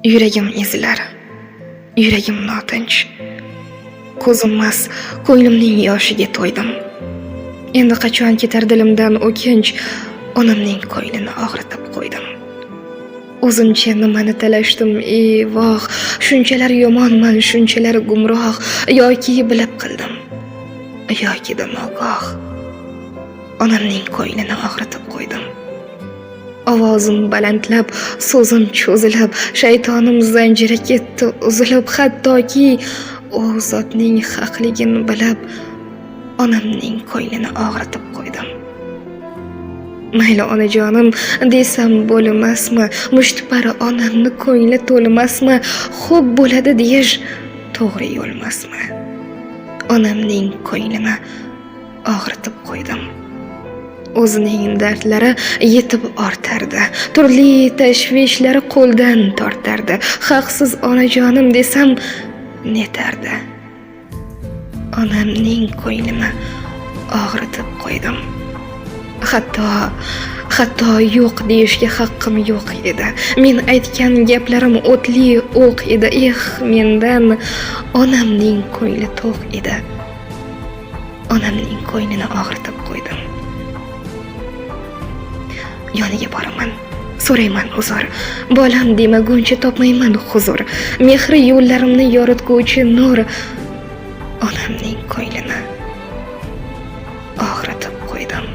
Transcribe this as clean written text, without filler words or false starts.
Yuragim ezilar, yuragim notinch. Ko'zimmas, ko'nglimning yoshiga to'ydim. Endi qachon ketar dilimdan o'kinch, onamning ko'nglini og'ritib qo'ydim. O'zimcha nimani talashdim, voh, shunchalar yomonman, shunchalar gumroh, yoki bilib qildim, yoki nogoh. Onamning ko'nglini og'ritib qo'ydim. Ovozim balandlab, so'zim cho'zilib, shaytonim zanjiri ketdi uzilib, hattoki u zotning haqligini bilib, onamning ko'nglini og'ritib qo'ydim. Mayli onajonim desam bo'lmasmi, mushtipari onamni ko'ngli to'lmasmi, xo'p bo'ladi deyish to'g'ri yo'lmasmi? Onamning ko'nglini og'ritib qo'ydim. O'zining dardlari yetib ortardi, turli tashvishlari qo'ldan tortardi. Haqsiz onajonim desam netardi? Onamning ko'nglini og'ritib qo'ydim. Hatto yo'q deyishga haqqim yo'q edi. Men aytgan gaplarim o'tli o'q edi. Mendan onamning ko'ngli to'q edi. Onamning ko'nglini og'ritib qo'ydim. Yoniga boraman, so'rayman uzr. Bolam demaguncha topmayman huzur. Mehri yo'llarimni yoritguvchi nur. Onamning ko'nglini og'ritib qo'ydim.